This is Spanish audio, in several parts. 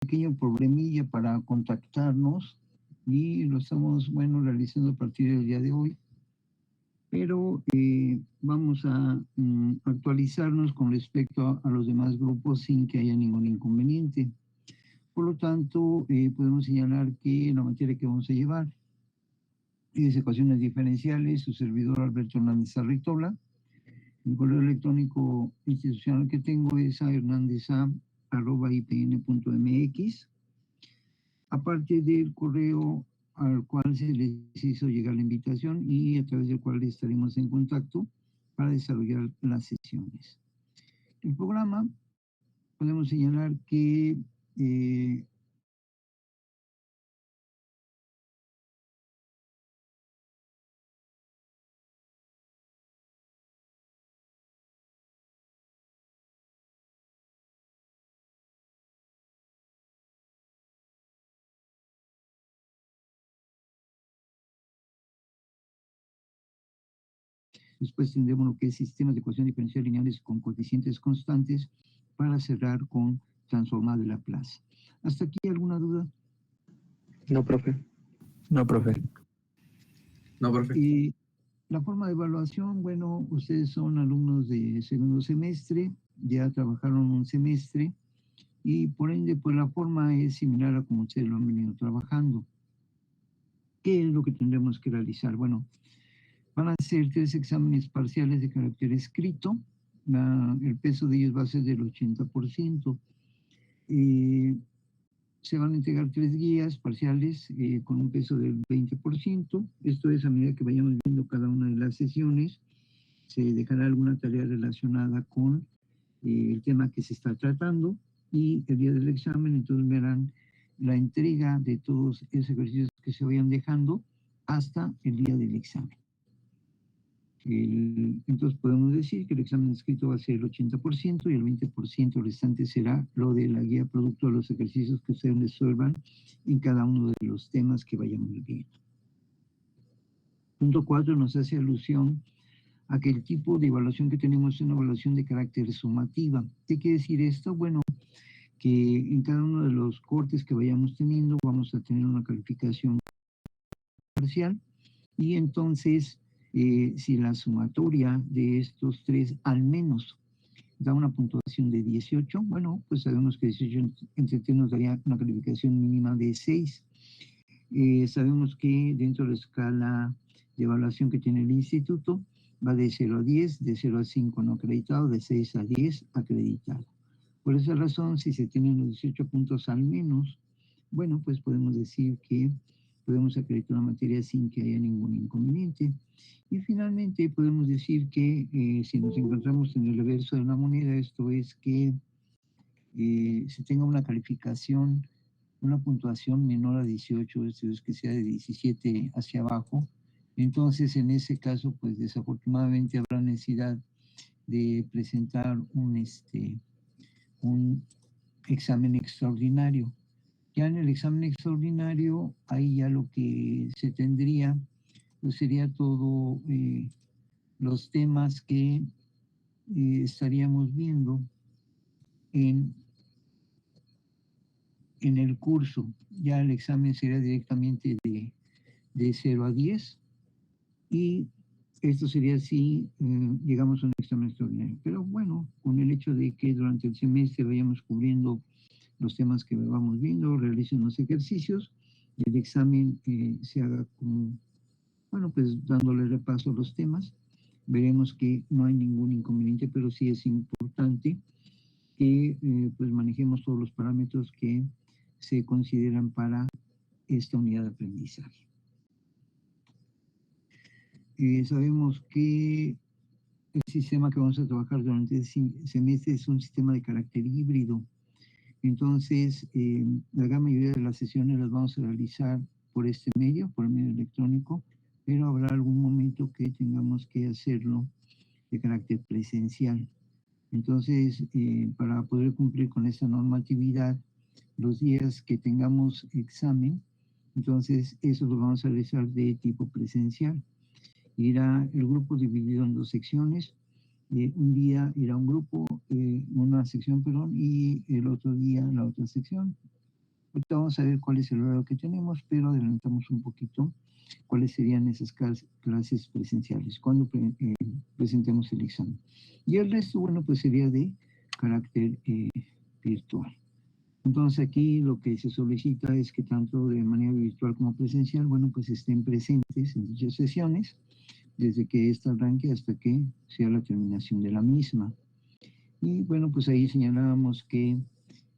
pequeño problemilla para contactarnos y lo estamos, bueno, realizando a partir del día de hoy, pero vamos a actualizarnos con respecto a los demás grupos sin que haya ningún inconveniente. Por lo tanto, podemos señalar que la materia que vamos a llevar es ecuaciones diferenciales, su servidor Alberto Hernández Arritola. El correo electrónico institucional que tengo es ahernandeza@ipn.mx. Aparte del correo al cual se les hizo llegar la invitación y a través del cual estaremos en contacto para desarrollar las sesiones. El programa, podemos señalar que después tendremos lo que es sistemas de ecuación diferencial lineales con coeficientes constantes para cerrar con transformar de Laplace. ¿Hasta aquí alguna duda? No, profe. No, profe. No, profe. Y la forma de evaluación, bueno, ustedes son alumnos de segundo semestre, ya trabajaron un semestre y por ende, pues la forma es similar a como ustedes lo han venido trabajando. ¿Qué es lo que tendremos que realizar? Bueno, van a ser 3 exámenes parciales de carácter escrito. El peso de ellos va a ser del 80%. Se van a entregar 3 guías parciales con un peso del 20%. Esto es a medida que vayamos viendo cada una de las sesiones. Se dejará alguna tarea relacionada con el tema que se está tratando y el día del examen entonces me harán la entrega de todos esos ejercicios que se vayan dejando hasta el día del examen. Entonces podemos decir que el examen escrito va a ser el 80% y el 20% restante será lo de la guía producto de los ejercicios que ustedes resuelvan en cada uno de los temas que vayamos viendo. Punto 4 nos hace alusión a que el tipo de evaluación que tenemos es una evaluación de carácter sumativa. ¿Qué quiere decir esto? Bueno, que en cada uno de los cortes que vayamos teniendo vamos a tener una calificación parcial y entonces si la sumatoria de estos 3 al menos da una puntuación de 18, bueno, pues sabemos que 18 entre 3 nos daría una calificación mínima de 6. Sabemos que dentro de la escala de evaluación que tiene el instituto va de 0 a 10, de 0 a 5 no acreditado, de 6 a 10 acreditado. Por esa razón, si se tienen los 18 puntos al menos, bueno, pues podemos decir que podemos acreditar una materia sin que haya ningún inconveniente. Y finalmente podemos decir que si nos encontramos en el reverso de la moneda, esto es que se tenga una calificación, una puntuación menor a 18, esto es que sea de 17 hacia abajo, entonces en ese caso, pues desafortunadamente habrá necesidad de presentar un examen extraordinario. Ya en el examen extraordinario, ahí ya lo que se tendría, pues sería todo los temas que estaríamos viendo en el curso. Ya el examen sería directamente de 0 a 10 y esto sería si llegamos a un examen extraordinario. Pero bueno, con el hecho de que durante el semestre vayamos cubriendo los temas que vamos viendo, realicen los ejercicios y el examen se haga como, bueno, pues dándole repaso a los temas, veremos que no hay ningún inconveniente, pero sí es importante que pues manejemos todos los parámetros que se consideran para esta unidad de aprendizaje. Sabemos que el sistema que vamos a trabajar durante el semestre es un sistema de carácter híbrido. Entonces, la gran mayoría de las sesiones las vamos a realizar por este medio, por el medio electrónico, pero habrá algún momento que tengamos que hacerlo de carácter presencial. Entonces, para poder cumplir con esta normatividad, los días que tengamos examen, entonces eso lo vamos a realizar de tipo presencial. Irá el grupo dividido en 2 secciones. Un día irá un grupo, una sección, perdón, y el otro día la otra sección. Ahorita vamos a ver cuál es el horario que tenemos, pero adelantamos un poquito cuáles serían esas clases presenciales cuando presentemos el examen. Y el resto, bueno, pues sería de carácter virtual. Entonces aquí lo que se solicita es que tanto de manera virtual como presencial, bueno, pues estén presentes en dichas sesiones, desde que ésta arranque hasta que sea la terminación de la misma. Y bueno, pues ahí señalábamos que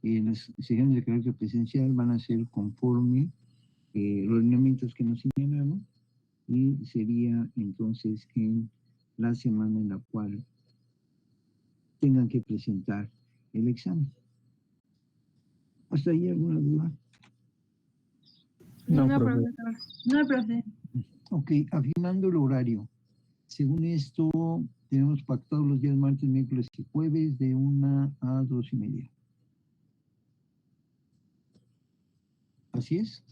las sesiones de carácter presencial van a ser conforme los lineamientos que nos señalaron, y sería entonces en la semana en la cual tengan que presentar el examen. ¿Hasta ahí alguna duda? No, No, profe. profesor. No, profe. Ok, afinando el horario. Según esto, tenemos pactado los días martes, miércoles y jueves de 1 a 2:30. ¿Así es?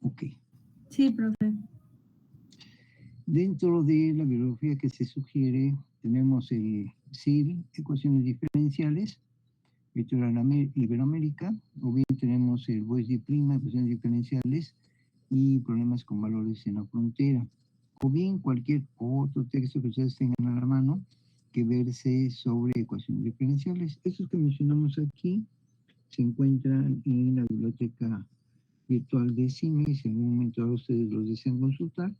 Ok. Sí, profe. Dentro de la bibliografía que se sugiere, tenemos el CIL, ecuaciones diferenciales, Iberoamérica, o bien tenemos el Bois-Di Prima, ecuaciones diferenciales y problemas con valores en la frontera, o bien cualquier otro texto que ustedes tengan a la mano que verse sobre ecuaciones diferenciales. Estos que mencionamos aquí se encuentran en la biblioteca virtual de CIME. Si en algún momento ustedes los desean consultar,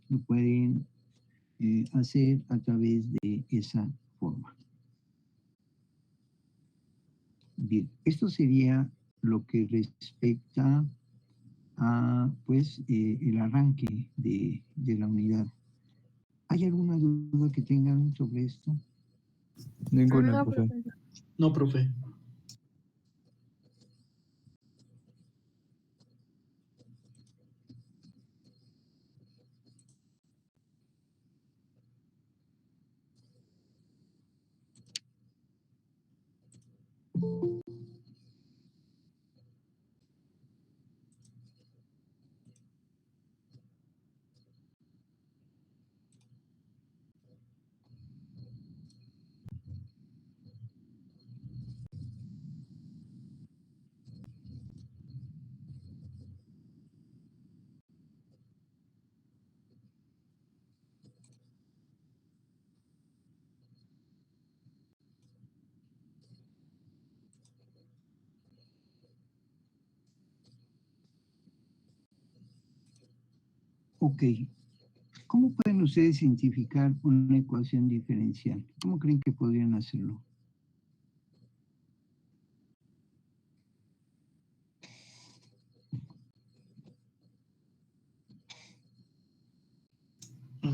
lo pueden hacer a través de esa forma. Bien, esto sería lo que respecta a pues el arranque de la unidad. ¿Hay alguna duda que tengan sobre esto? Ninguna, No, profe. profesor. No, profe. Ok. ¿Cómo pueden ustedes identificar una ecuación diferencial? ¿Cómo creen que podrían hacerlo?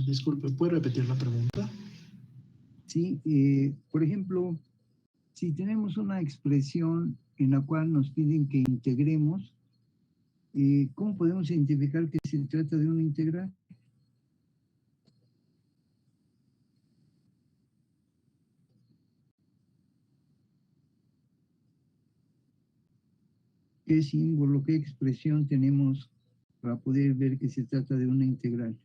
Disculpe, ¿puede repetir la pregunta? Sí, por ejemplo, si tenemos una expresión en la cual nos piden que integremos, ¿cómo podemos identificar que se trata de una integral? ¿Qué símbolo, qué expresión tenemos para poder ver que se trata de una integral?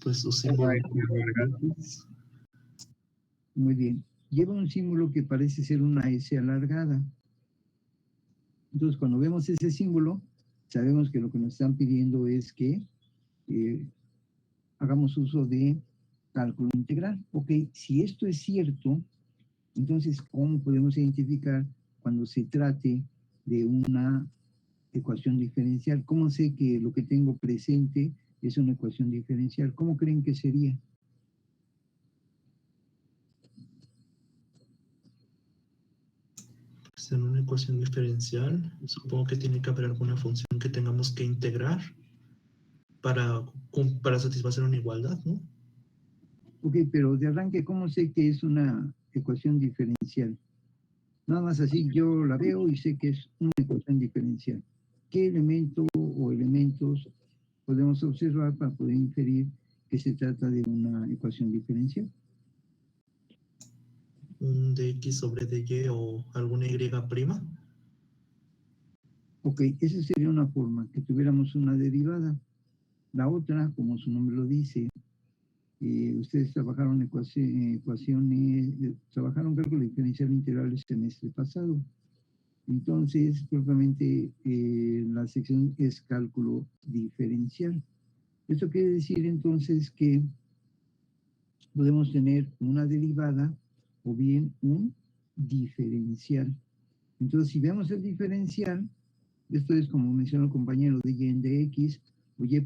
Pues su símbolo. Muy bien. Lleva un símbolo que parece ser una S alargada. Entonces, cuando vemos ese símbolo, sabemos que lo que nos están pidiendo es que hagamos uso de cálculo integral. Ok, si esto es cierto, entonces, ¿cómo podemos identificar cuando se trate de una ecuación diferencial? ¿Cómo sé que lo que tengo presente es una ecuación diferencial? ¿Cómo creen que sería? Pues en una ecuación diferencial, supongo que tiene que haber alguna función que tengamos que integrar para satisfacer una igualdad, ¿no? Ok, pero de arranque, ¿cómo sé que es una ecuación diferencial? Nada más así yo la veo y sé que es una ecuación diferencial. ¿Qué elemento o elementos podemos observar para poder inferir que se trata de una ecuación diferencial? Un dx sobre dy o alguna y prima. Ok, esa sería una forma, que tuviéramos una derivada. La otra, como su nombre lo dice, Ustedes trabajaron ecuaciones, trabajaron cálculo diferencial integral el semestre pasado. Entonces, propiamente, la sección es cálculo diferencial. Esto quiere decir entonces que podemos tener una derivada o bien un diferencial. Entonces, si vemos el diferencial, esto es como mencionó el compañero de y de x o y',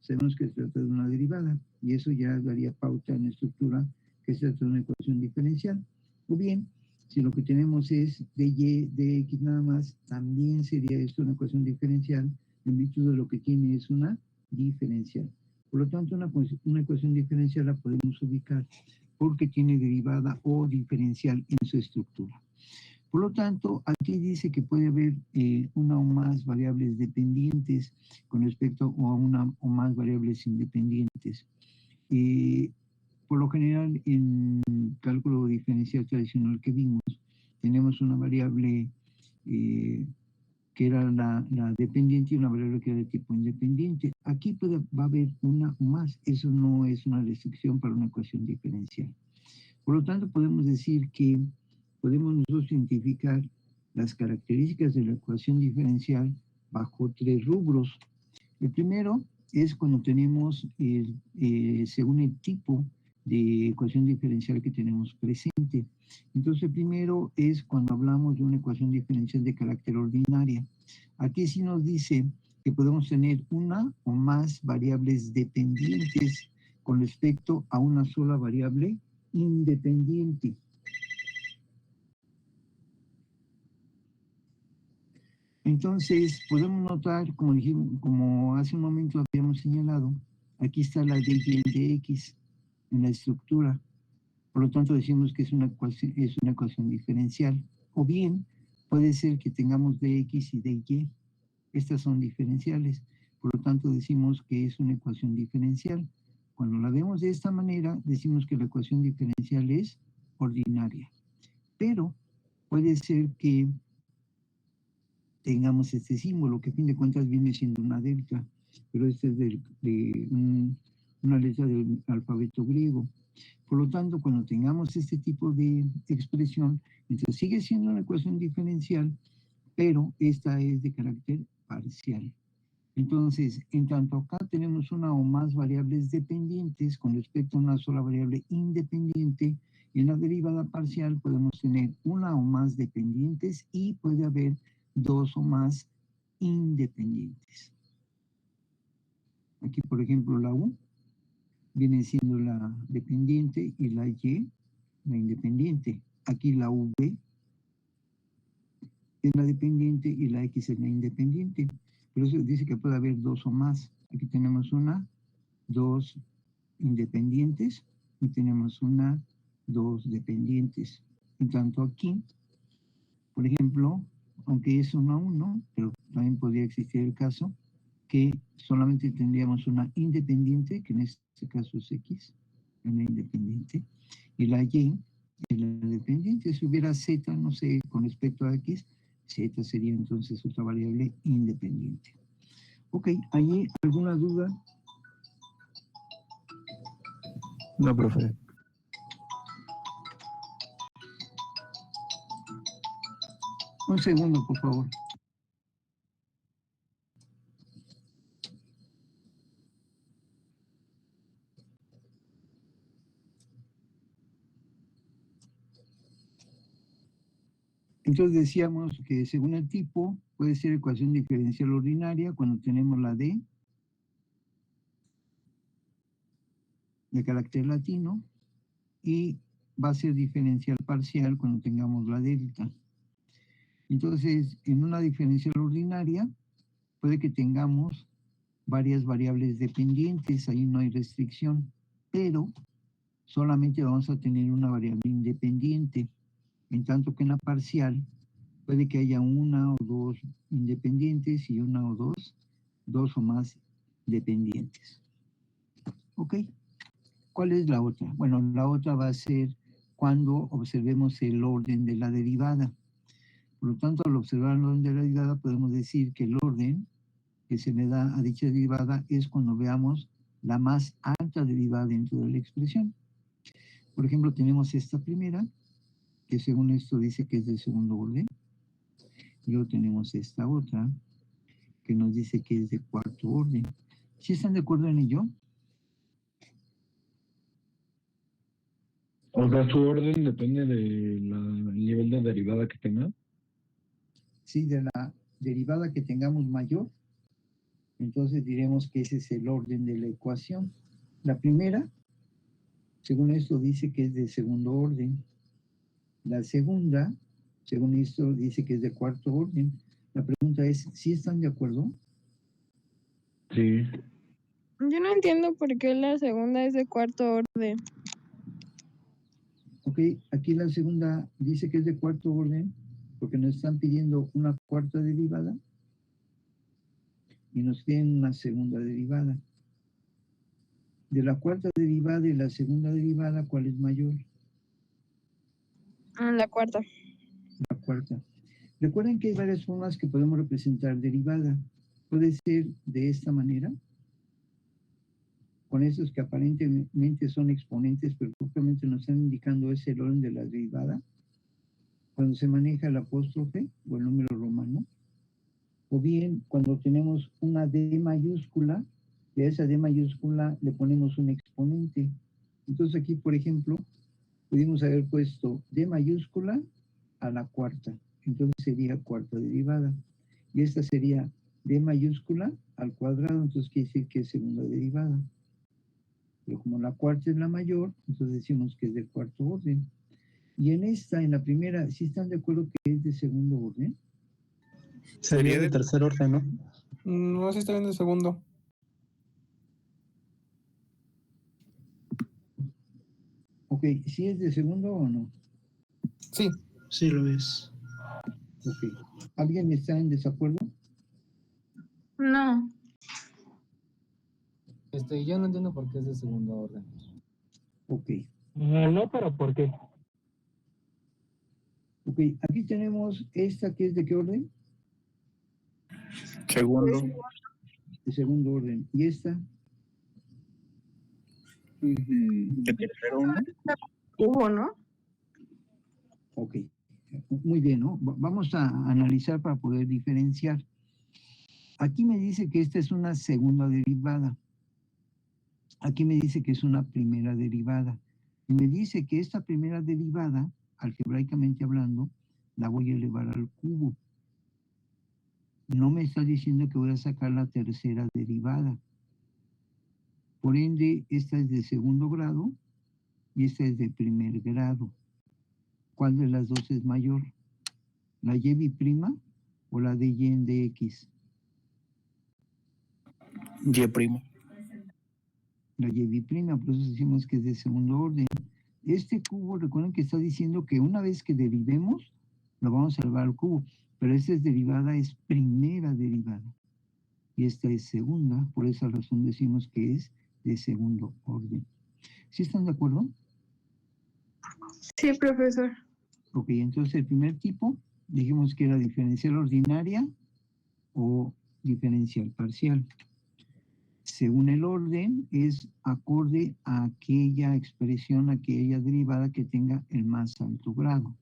sabemos que se trata de una derivada, y eso ya daría pauta en la estructura que se trata de una ecuación diferencial. O bien, si lo que tenemos es de y de x nada más, también sería esto una ecuación diferencial, en virtud de lo que tiene es una diferencial. Por lo tanto, una ecuación diferencial la podemos ubicar porque tiene derivada o diferencial en su estructura. Por lo tanto, aquí dice que puede haber una o más variables dependientes con respecto a una o más variables independientes. Por lo general, en cálculo diferencial tradicional que vimos, tenemos una variable que era la dependiente y una variable que era de tipo independiente. Aquí va a haber una o más. Eso no es una restricción para una ecuación diferencial. Por lo tanto, podemos decir que podemos nosotros identificar las características de la ecuación diferencial bajo 3 rubros. El primero es cuando tenemos, según el tipo de ecuación diferencial que tenemos presente. Entonces, el primero es cuando hablamos de una ecuación diferencial de carácter ordinaria. Aquí sí nos dice que podemos tener una o más variables dependientes con respecto a una sola variable independiente. Entonces, podemos notar, como dijimos, como hace un momento habíamos señalado, aquí está la de y de x en la estructura. Por lo tanto, decimos que es una ecuación diferencial. O bien, puede ser que tengamos dx y dy. Estas son diferenciales. Por lo tanto, decimos que es una ecuación diferencial. Cuando la vemos de esta manera, decimos que la ecuación diferencial es ordinaria. Pero puede ser que tengamos este símbolo, que a fin de cuentas viene siendo una delta, pero este es una letra del alfabeto griego. Por lo tanto, cuando tengamos este tipo de expresión, entonces sigue siendo una ecuación diferencial, pero esta es de carácter parcial. Entonces, en tanto acá tenemos una o más variables dependientes con respecto a una sola variable independiente, en la derivada parcial podemos tener una o más dependientes y puede haber dos o más independientes. Aquí, por ejemplo, la U viene siendo la dependiente y la Y la independiente. Aquí la V es la dependiente y la X es la independiente. Por eso dice que puede haber dos o más. Aquí tenemos dos independientes y tenemos dos dependientes. En tanto aquí, por ejemplo, aunque es 1 a 1, pero también podría existir el caso que solamente tendríamos una independiente, que en este caso es X, una independiente, y la Y es la dependiente. Si hubiera Z, no sé, con respecto a X, Z sería entonces otra variable independiente. Ok, ¿hay alguna duda? No, profe. Un segundo, por favor. Entonces decíamos que según el tipo puede ser ecuación diferencial ordinaria cuando tenemos la D de carácter latino y va a ser diferencial parcial cuando tengamos la delta. Entonces, en una diferencial ordinaria puede que tengamos varias variables dependientes, ahí no hay restricción, pero solamente vamos a tener una variable independiente, en tanto que en la parcial puede que haya una o dos independientes y una o dos o más dependientes. ¿Ok? ¿Cuál es la otra? Bueno, la otra va a ser cuando observemos el orden de la derivada. Por lo tanto, al observar el orden de la derivada, podemos decir que el orden que se le da a dicha derivada es cuando veamos la más alta derivada dentro de la expresión. Por ejemplo, tenemos esta primera, que según esto dice que es de segundo orden. Y luego tenemos esta otra, que nos dice que es de cuarto orden. ¿Sí están de acuerdo en ello? O sea, su orden depende del nivel de derivada que tenga. Sí, de la derivada que tengamos mayor, entonces diremos que ese es el orden de la ecuación. La primera, según esto, dice que es de segundo orden. La segunda, según esto, dice que es de cuarto orden. La pregunta es, ¿sí están de acuerdo? Sí. Yo no entiendo por qué la segunda es de cuarto orden. Ok, aquí la segunda dice que es de cuarto orden porque nos están pidiendo una cuarta derivada y nos piden una segunda derivada. De la cuarta derivada y la segunda derivada, ¿cuál es mayor? La cuarta. La cuarta. Recuerden que hay varias formas que podemos representar derivada. Puede ser de esta manera, con estos que aparentemente son exponentes, pero justamente nos están indicando ese el orden de la derivada, cuando se maneja el apóstrofe o el número romano, o bien cuando tenemos una D mayúscula, y a esa D mayúscula le ponemos un exponente. Entonces aquí, por ejemplo, pudimos haber puesto D mayúscula a la cuarta, entonces sería cuarta derivada. Y esta sería D mayúscula al cuadrado, entonces quiere decir que es segunda derivada. Pero como la cuarta es la mayor, entonces decimos que es de cuarto orden. Y en esta, en la primera, ¿sí están de acuerdo que es de segundo orden? Sería de tercer orden, ¿no? No, sí está bien el segundo. Ok, ¿sí es de segundo o no? Sí. Sí lo es. Ok. ¿Alguien está en desacuerdo? No. Yo no entiendo por qué es de segundo orden. Ok. No, pero ¿por qué? Ok, aquí tenemos esta que es de qué orden? Segundo. De segundo orden. ¿Y esta? ¿De tercero, no? Hubo, ¿no? Ok. Muy bien, ¿no? Vamos a analizar para poder diferenciar. Aquí me dice que esta es una segunda derivada. Aquí me dice que es una primera derivada. Y me dice que esta primera derivada, algebraicamente hablando, la voy a elevar al cubo. No me está diciendo que voy a sacar la tercera derivada. Por ende, esta es de segundo grado y esta es de primer grado. ¿Cuál de las dos es mayor? ¿La y biprima o la de y en dx? Y primo. La y biprima, por eso decimos que es de segundo orden. Este cubo, recuerden que está diciendo que una vez que derivemos, lo vamos a elevar al cubo, pero esta es derivada, es primera derivada. Y esta es segunda, por esa razón decimos que es de segundo orden. ¿Sí están de acuerdo? Sí, profesor. Ok, entonces el primer tipo, dijimos que era diferencial ordinaria o diferencial parcial. Según el orden, es acorde a aquella expresión, aquella derivada que tenga el más alto grado.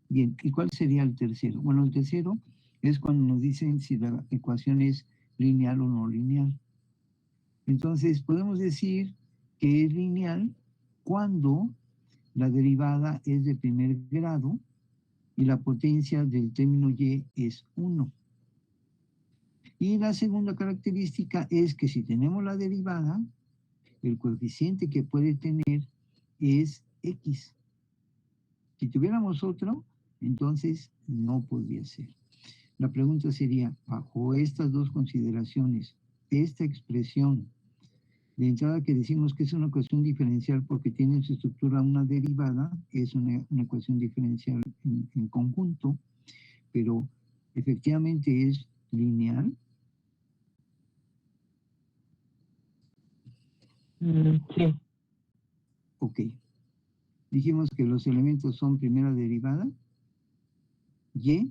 Bien, ¿y cuál sería el tercero? Bueno, el tercero es cuando nos dicen si la ecuación es lineal o no lineal. Entonces, podemos decir que es lineal cuando la derivada es de primer grado y la potencia del término y es 1. Y la segunda característica es que si tenemos la derivada, el coeficiente que puede tener es x. Si tuviéramos otro, entonces no podría ser. La pregunta sería, bajo estas dos consideraciones, esta expresión, de entrada que decimos que es una ecuación diferencial porque tiene en su estructura una derivada, es una ecuación diferencial en conjunto, pero efectivamente es lineal. Sí. Ok. Dijimos que los elementos son primera derivada, y,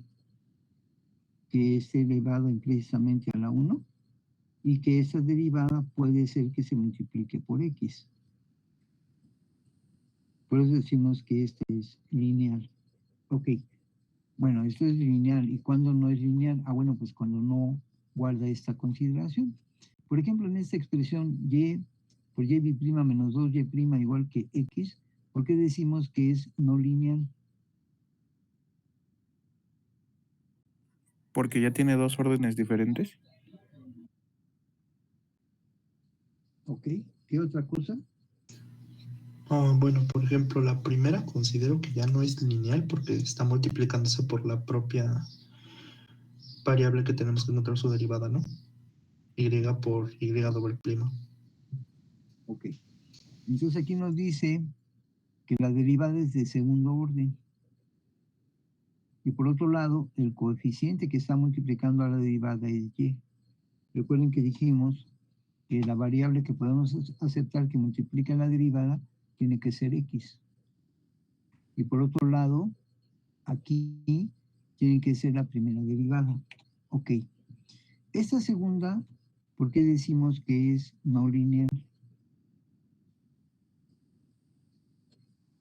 que es elevado implícitamente a la 1, y que esta derivada puede ser que se multiplique por x. Por eso decimos que este es lineal. Ok, bueno, esto es lineal. ¿Y cuándo no es lineal? Ah, bueno, pues cuando no guarda esta consideración. Por ejemplo, en esta expresión y por y' menos 2y' igual que x, ¿por qué decimos que es no lineal? Porque ya tiene dos órdenes diferentes. Ok, ¿qué otra cosa? Bueno, por ejemplo, la primera considero que ya no es lineal porque está multiplicándose por la propia variable que tenemos que encontrar su derivada, ¿no? Y por y doble prima. Ok. Entonces aquí nos dice que la derivada es de segundo orden. Y por otro lado, el coeficiente que está multiplicando a la derivada es y. Recuerden que dijimos que la variable que podemos aceptar que multiplica la derivada tiene que ser x. Y por otro lado, aquí tiene que ser la primera derivada. Ok. Esta segunda, ¿por qué decimos que es no lineal?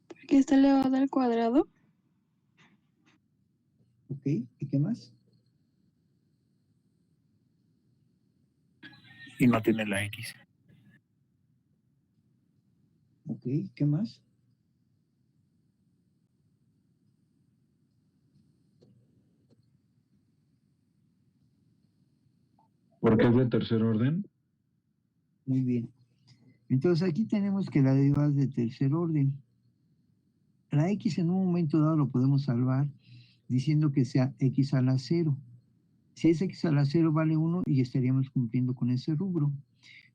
Porque está elevado al cuadrado. Ok. ¿Y qué más? Y no tiene la x. Ok. ¿Qué más? Porque es de tercer orden. Muy bien. Entonces aquí tenemos que la derivada es de tercer orden. La x en un momento dado lo podemos salvar diciendo que sea x a la 0. Si es x a la 0 vale 1 y estaríamos cumpliendo con ese rubro.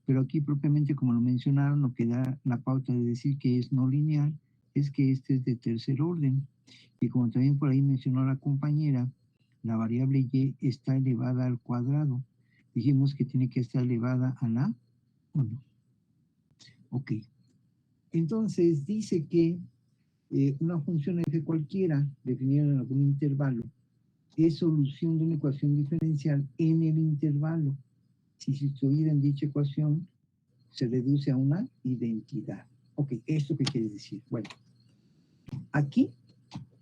Pero aquí propiamente como lo mencionaron, lo que da la pauta de decir que es no lineal es que este es de tercer orden. Y como también por ahí mencionó la compañera, la variable y está elevada al cuadrado. Dijimos que tiene que estar elevada a la 1. Ok. Entonces dice que una función f cualquiera definida en algún intervalo es solución de una ecuación diferencial en el intervalo. Si se estuviera en dicha ecuación, se reduce a una identidad. Ok, ¿esto qué quiere decir? Bueno, aquí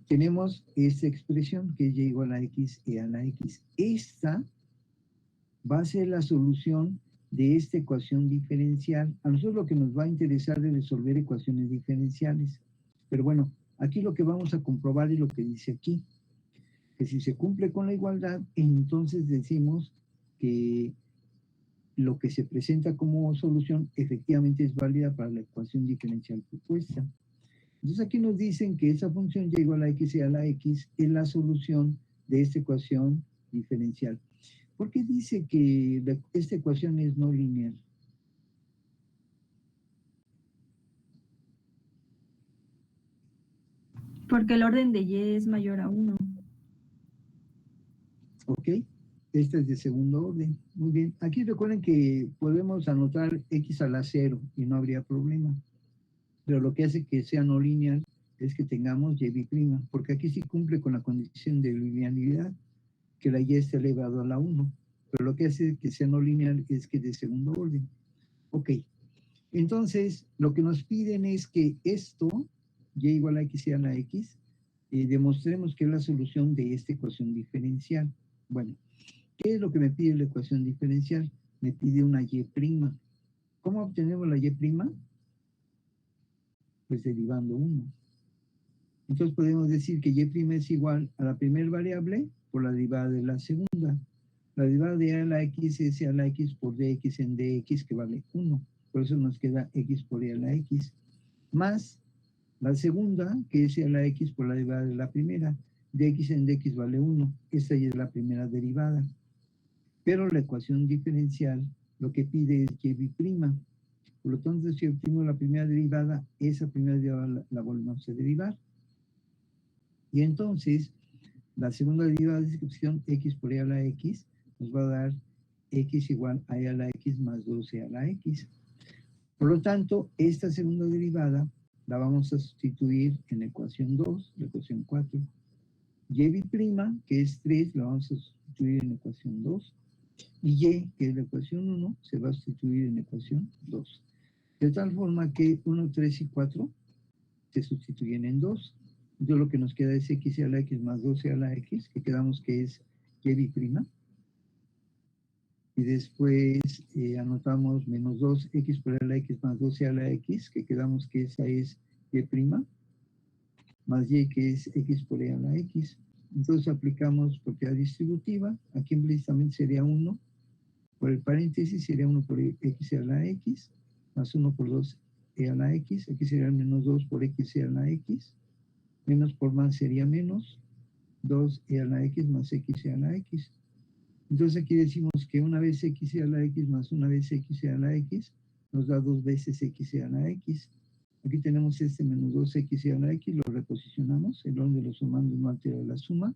tenemos esta expresión que es y igual a x e a la x. Esta va a ser la solución de esta ecuación diferencial. A nosotros lo que nos va a interesar es resolver ecuaciones diferenciales. Pero bueno, aquí lo que vamos a comprobar es lo que dice aquí. Que si se cumple con la igualdad, entonces decimos que lo que se presenta como solución efectivamente es válida para la ecuación diferencial propuesta. Entonces aquí nos dicen que esa función y igual a x y a la x es la solución de esta ecuación diferencial. ¿Por qué dice que esta ecuación es no lineal? Porque el orden de y es mayor a 1. ¿Ok? Esta es de segundo orden. Muy bien. Aquí recuerden que podemos anotar x a la 0 y no habría problema. Pero lo que hace que sea no lineal es que tengamos y', porque aquí sí cumple con la condición de linealidad, que la y esté elevado a la 1. Pero lo que hace que sea no lineal es que es de segundo orden. Ok. Entonces, lo que nos piden es que esto, y igual a x y a la x, demostremos que es la solución de esta ecuación diferencial. Bueno, ¿qué es lo que me pide la ecuación diferencial? Me pide una y'. ¿Cómo obtenemos la y'? Pues derivando 1. Entonces podemos decir que y' es igual a la primera variable por la derivada de la segunda. La derivada de a la x es a la x por dx en dx, que vale 1. Por eso nos queda x por a la x. Más la segunda, que es a la x por la derivada de la primera. Dx en dx vale 1. Esta ya es la primera derivada. Pero la ecuación diferencial lo que pide es y'. Por lo tanto, si obtengo la primera derivada, esa primera derivada la volvemos a derivar. Y entonces, la segunda derivada de descripción, x por a la x, nos va a dar x igual a la x más 12 a la x. Por lo tanto, esta segunda derivada la vamos a sustituir en la ecuación 2, la ecuación 4. Y', que es 3, la vamos a sustituir en la ecuación 2. Y y, que es la ecuación 1, se va a sustituir en ecuación 2. De tal forma que 1, 3 y 4 se sustituyen en 2. Entonces lo que nos queda es x a la x más 12 a la x, que quedamos que es y prima. Y después anotamos menos 2x por a la x más 12 a la x, que quedamos que esa es y prima, más y que es x por e a la x. Entonces aplicamos propiedad distributiva, aquí implícitamente sería 1, por el paréntesis sería 1 por x a la x, más 1 por 2 e a la x, aquí sería menos 2 por x a la x, menos por más sería menos 2 a la x más x a la x. Entonces aquí decimos que una vez x a la x más una vez x a la x nos da 2 veces x a la x. Aquí tenemos este menos 2x a la x, lo reposicionamos, el orden de los sumandos no altera la suma.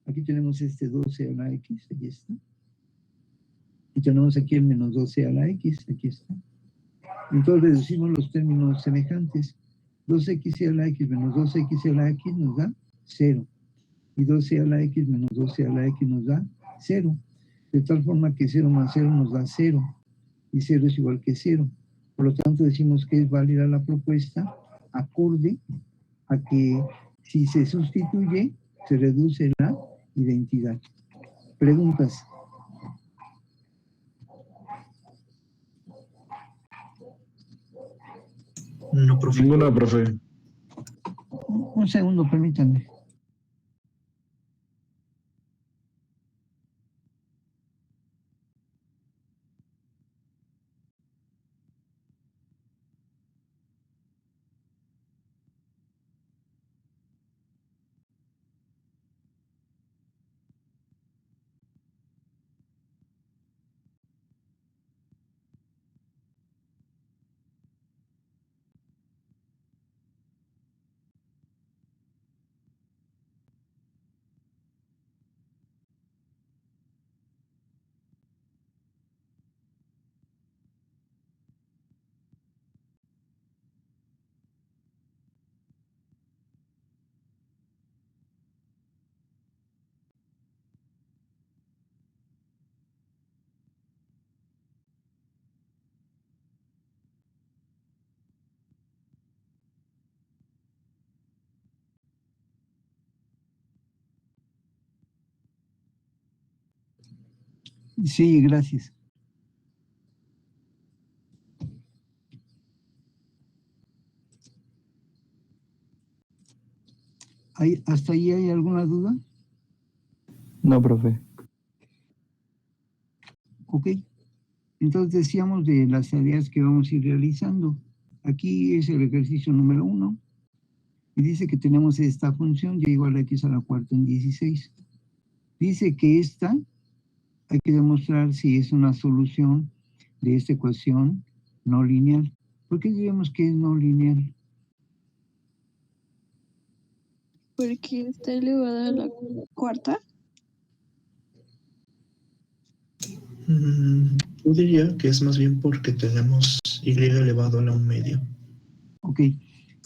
Aquí tenemos este 12 a la x, aquí está. Y tenemos aquí el menos 12 a la x, aquí está. Entonces reducimos los términos semejantes. 2x a la x menos 2x a la x nos da 0. Y 12 a la x menos 12 a la x nos da 0. De tal forma que 0 más 0 nos da 0. Y 0 es igual que 0. Por lo tanto, decimos que es válida la propuesta acorde a que si se sustituye, se reduce la identidad. Preguntas. No, profe. Ninguna, profe. Un segundo, permítanme. Sí, gracias. ¿Hasta ahí hay alguna duda? No, profe. Ok. Entonces decíamos de las tareas que vamos a ir realizando. Aquí es el ejercicio número 1. Y dice que tenemos esta función y igual a x a la cuarta en 16. Dice que esta hay que demostrar si es una solución de esta ecuación no lineal. ¿Por qué diríamos que es no lineal? Porque está elevada a la cuarta. Yo diría que es más bien porque tenemos y elevado a la 1/2. Ok.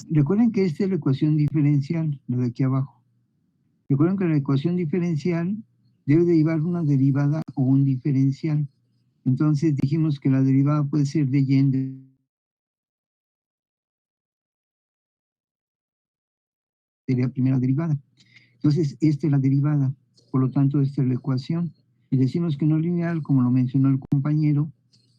Recuerden que esta es la ecuación diferencial, la de aquí abajo. Recuerden que la ecuación diferencial debe derivar una derivada o un diferencial. Entonces dijimos que la derivada puede ser de y de la primera derivada. Entonces, esta es la derivada, por lo tanto, esta es la ecuación. Y decimos que no lineal, como lo mencionó el compañero,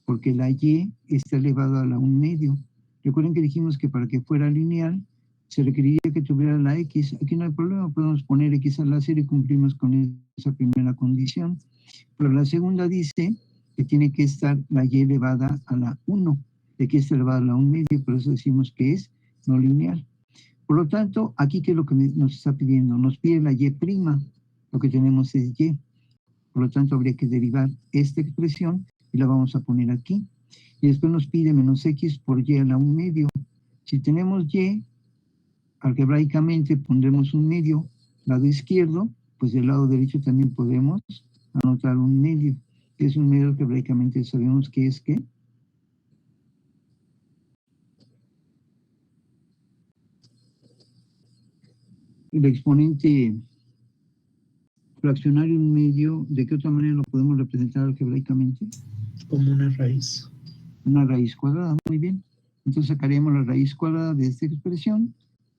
porque la y está elevada a la 1/2. Recuerden que dijimos que para que fuera lineal, se requeriría que tuviera la x. Aquí no hay problema, podemos poner x a la 0 y cumplimos con esa primera condición. Pero la segunda dice que tiene que estar la y elevada a la 1. Y aquí está elevada a la 1/2, por eso decimos que es no lineal. Por lo tanto, aquí, ¿qué es lo que nos está pidiendo? Nos pide la y', lo que tenemos es y. Por lo tanto, habría que derivar esta expresión y la vamos a poner aquí. Y después nos pide menos x por y a la 1/2. Si tenemos y, algebraicamente pondremos 1/2 lado izquierdo, pues del lado derecho también podemos anotar 1/2. Que es 1/2 algebraicamente sabemos que es ¿qué? El exponente fraccionario en medio, ¿de qué otra manera lo podemos representar algebraicamente? Como una raíz. Una raíz cuadrada, muy bien. Entonces sacaremos la raíz cuadrada de esta expresión,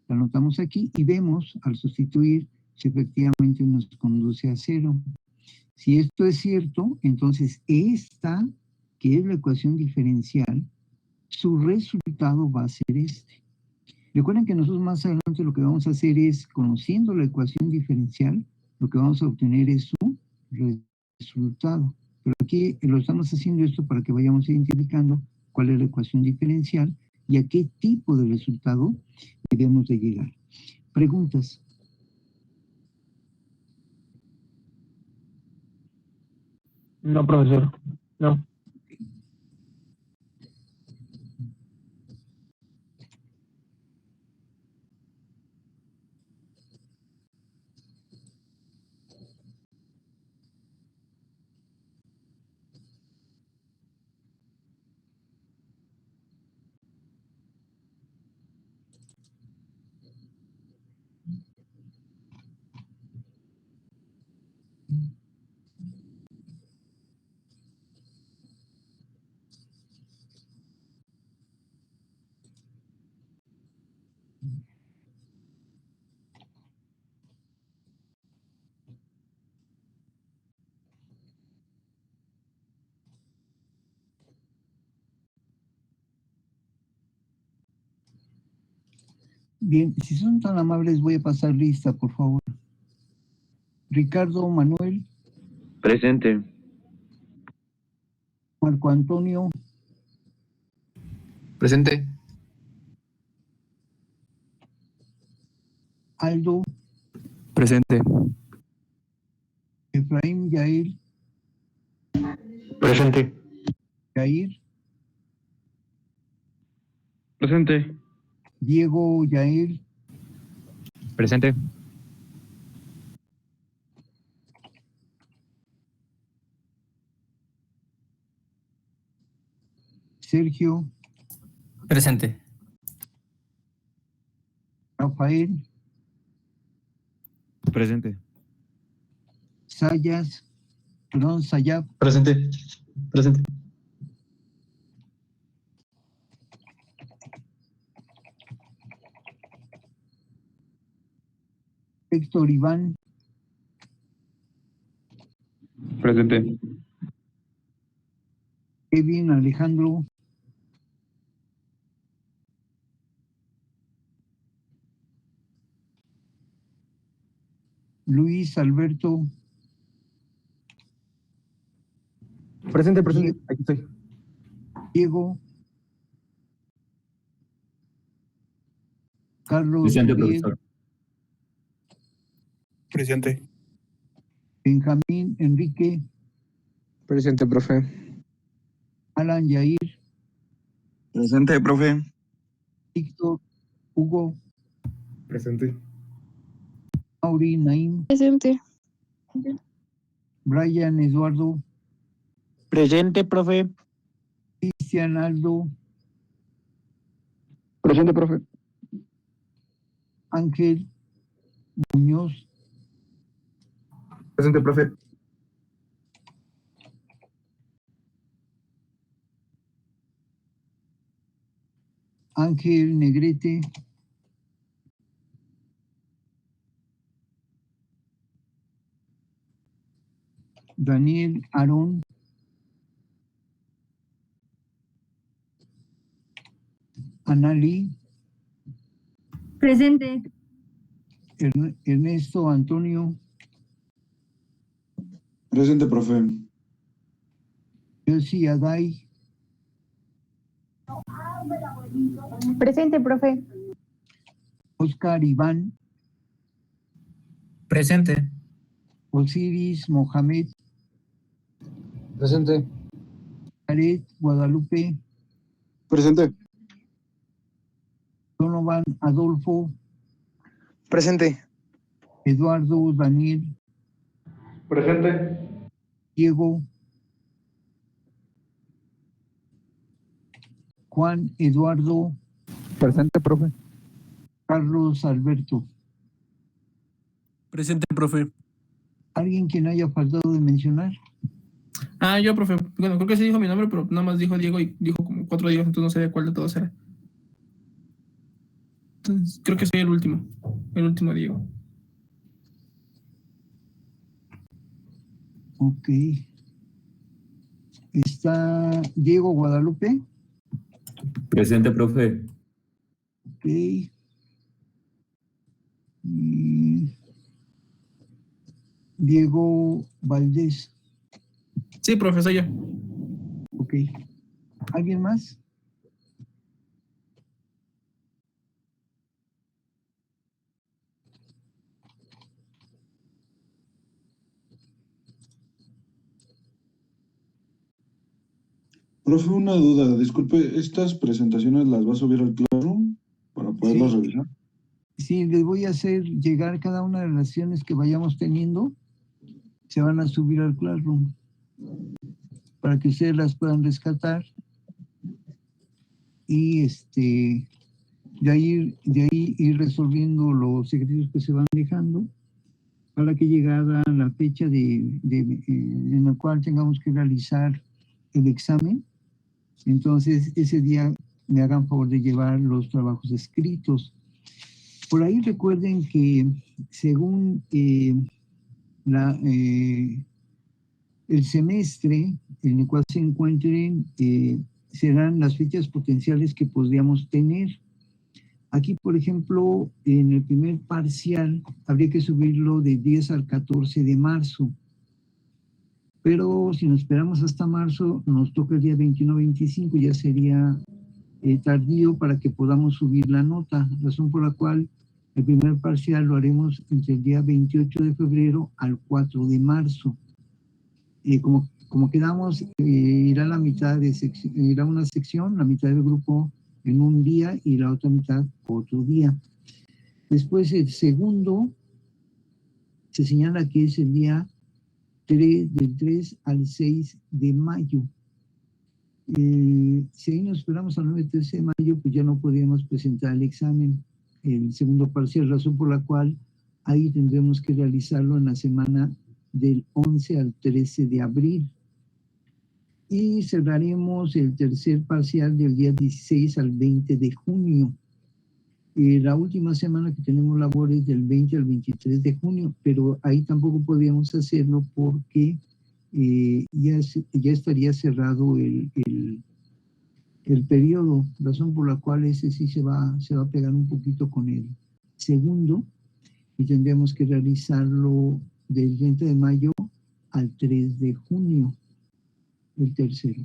la anotamos aquí y vemos al sustituir si efectivamente nos conduce a 0. Si esto es cierto, entonces esta, que es la ecuación diferencial, su resultado va a ser este. Recuerden que nosotros más adelante lo que vamos a hacer es, conociendo la ecuación diferencial, lo que vamos a obtener es su resultado. Pero aquí lo estamos haciendo esto para que vayamos identificando cuál es la ecuación diferencial y a qué tipo de resultado debemos de llegar. ¿Preguntas? No, profesor. No. Bien, si son tan amables, voy a pasar lista, por favor. Ricardo Manuel, Presente. Marco Antonio, Presente. Aldo, Presente. Efraín, Yair, Presente. Yair, Presente. Diego, Yair, Presente. Sergio, Presente. Rafael, Presente. Sayas, perdón, Sayab, Presente. Presente. Héctor Iván, Presente. Kevin Alejandro, Luis Alberto, Presente, presente. Aquí estoy. Diego, Carlos, Presente, Uriel, profesor. Presente. Benjamín, Enrique, Presente, profe. Alan, Yair, Presente, profe. Víctor, Hugo, Presente. Mauri, Naim, Presente. Brian, Eduardo, Presente, profe. Cristian, Aldo, Presente, profe. Ángel, Muñoz, Presente, profe. Ángel, Negrete, Daniel, Aarón, Analí, Presente. Ernesto, Antonio, Presente, profe. Josi, Adai, Presente, profe. Oscar, Iván, Presente. Osiris, Mohamed, Presente. Jared, Guadalupe, Presente. Donovan, Adolfo, Presente. Eduardo, Daniel, Presente. Diego, Juan, Eduardo, Presente, profe. Carlos, Alberto. Presente, profe. ¿Alguien quien haya faltado de mencionar? Yo, profe. Bueno, creo que sí dijo mi nombre, pero nada más dijo Diego y dijo como 4 Diegos, entonces no sabía cuál de todos era. Entonces, creo que soy el último Diego. Ok. Está Diego Guadalupe. Presente, profe. Ok. Y Diego Valdés. Sí, profe, soy yo. Ok. ¿Alguien más? Profe, una duda, disculpe, ¿estas presentaciones las va a subir al Classroom para poderlas Sí. revisar? Sí, les voy a hacer llegar cada una de las sesiones que vayamos teniendo. Se van a subir al Classroom para que ustedes las puedan rescatar y de ahí ir resolviendo los ejercicios que se van dejando para que llegada la fecha en la cual tengamos que realizar el examen, entonces ese día me hagan favor de llevar los trabajos escritos. Por ahí recuerden que según el semestre en el cual se encuentren, serán las fechas potenciales que podríamos tener. Aquí, por ejemplo, en el primer parcial habría que subirlo de 10 al 14 de marzo. Pero si nos esperamos hasta marzo, nos toca el día 21-25, ya sería tardío para que podamos subir la nota, razón por la cual el primer parcial lo haremos entre el día 28 de febrero al 4 de marzo. Como quedamos, irá una sección, la mitad del grupo en un día y la otra mitad otro día. Después el segundo se señala que es el día del 3 al 6 de mayo. Si ahí nos esperamos al 9-13 de mayo, pues ya no podríamos presentar el examen, el segundo parcial, razón por la cual ahí tendremos que realizarlo en la semana del 11 al 13 de abril. Y cerraremos el tercer parcial del día 16 al 20 de junio. La última semana que tenemos labores del 20 al 23 de junio, pero ahí tampoco podríamos hacerlo porque ya estaría cerrado el periodo, razón por la cual ese sí se va a pegar un poquito con el segundo y tendríamos que realizarlo del 30 de mayo al 3 de junio, el tercero.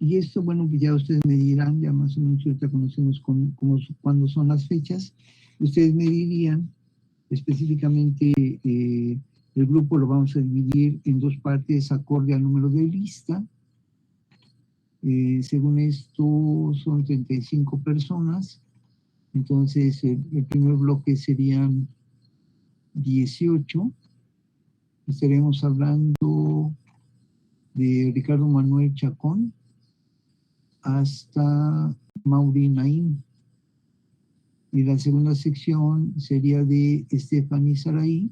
Y esto, bueno, pues ya ustedes me dirán, ya más o menos ahorita conocemos cuándo son las fechas, ustedes me dirían específicamente el grupo lo vamos a dividir en dos partes acorde al número de lista. Según esto son 35 personas, entonces el primer bloque serían 18. Estaremos hablando de Ricardo Manuel Chacón hasta Mauri Naim. Y la segunda sección sería de Stephanie Saraí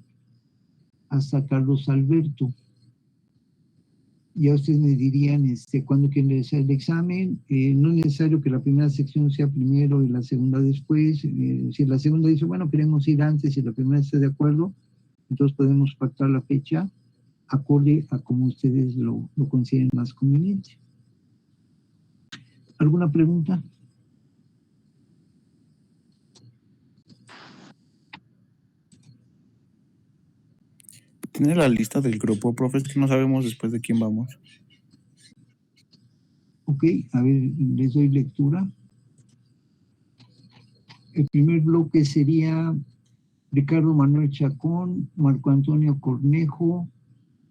hasta Carlos Alberto. Ya ustedes me dirían cuándo quieren realizar el examen. No es necesario que la primera sección sea primero y la segunda después. Si la segunda dice, bueno, queremos ir antes y la primera está de acuerdo, entonces podemos pactar la fecha acorde a como ustedes lo consideren más conveniente. ¿Alguna pregunta? ¿Tiene la lista del grupo, profe? Es que no sabemos después de quién vamos. Ok, a ver, les doy lectura. El primer bloque sería Ricardo Manuel Chacón, Marco Antonio Cornejo,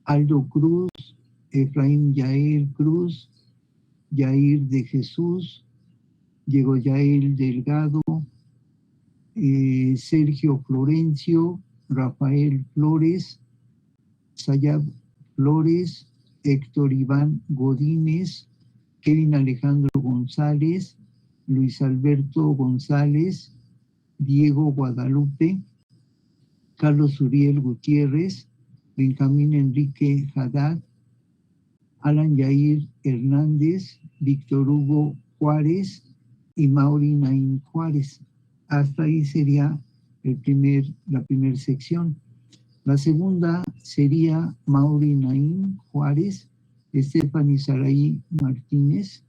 Aldo Cruz, Efraín Yair Cruz, Yair de Jesús, Diego Yair Delgado, Sergio Florencio, Rafael Flores, Sayab Flores, Héctor Iván Godínez, Kevin Alejandro González, Luis Alberto González, Diego Guadalupe, Carlos Uriel Gutiérrez, Benjamín Enrique Haddad, Alan Yair Hernández, Víctor Hugo Juárez y Mauri Naín Juárez. Hasta ahí sería la primera sección. La segunda sería Mauri Naín Juárez, Stephanie Saraí Martínez,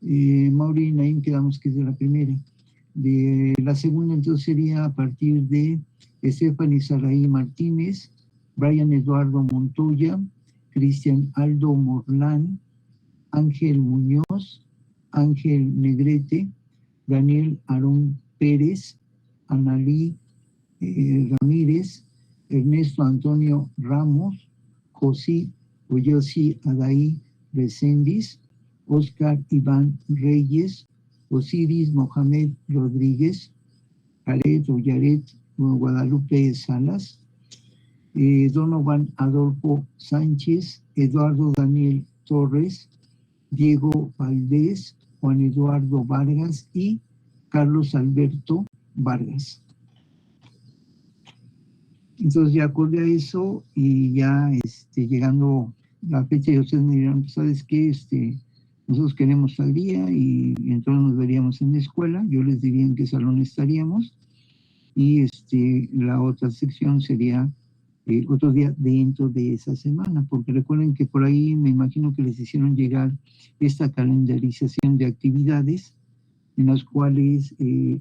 Mauri Naín quedamos que es de la primera. De la segunda entonces sería a partir de Stephanie Saraí Martínez, Brian Eduardo Montoya, Cristian Aldo Morlán, Ángel Muñoz, Ángel Negrete, Daniel Aarón Pérez, Analí Ramírez, Ernesto Antonio Ramos, José Oyosi Adaí Reséndiz, Oscar Iván Reyes, Osiris Mohamed Rodríguez, Jared o Yaret Guadalupe Salas, Donovan Adolfo Sánchez, Eduardo Daniel Torres, Diego Valdés, Juan Eduardo Vargas y Carlos Alberto Vargas. Entonces, ya acorde a eso y ya llegando la fecha, y ustedes me dirán, pues, ¿sabes qué? Nosotros queremos tal día y entonces nos veríamos en la escuela. Yo les diría en qué salón estaríamos y la otra sección sería otro día dentro de esa semana, porque recuerden que por ahí me imagino que les hicieron llegar esta calendarización de actividades en las cuales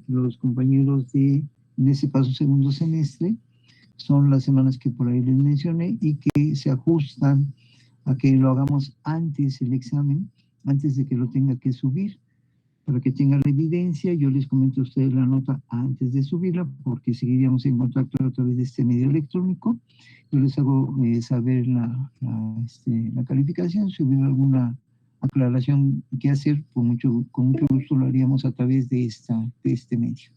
los compañeros en ese paso segundo semestre son las semanas que por ahí les mencioné y que se ajustan a que lo hagamos antes el examen, antes de que lo tenga que subir, para que tengan la evidencia. Yo les comento a ustedes la nota antes de subirla, porque seguiríamos en contacto a través de este medio electrónico. Yo les hago saber la calificación. Si hubiera alguna aclaración que hacer, con mucho gusto lo haríamos a través de este medio.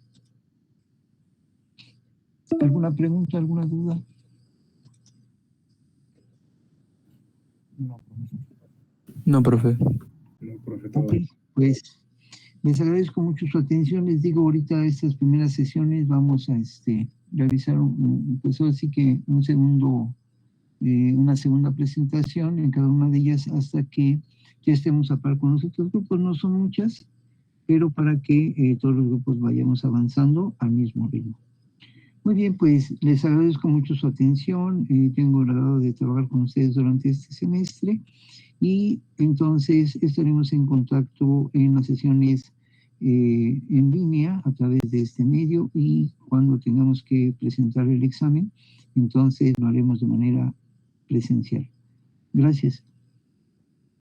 ¿Alguna pregunta, alguna duda? No, profe. Ok, pues les agradezco mucho su atención. Les digo, ahorita estas primeras sesiones vamos a realizar pues ahora sí que una segunda presentación en cada una de ellas hasta que ya estemos a par con los otros grupos. No son muchas, pero para que todos los grupos vayamos avanzando al mismo ritmo. Muy bien, pues les agradezco mucho su atención. Tengo el agrado de trabajar con ustedes durante este semestre y entonces estaremos en contacto en las sesiones en línea a través de este medio, y cuando tengamos que presentar el examen, entonces lo haremos de manera presencial. Gracias.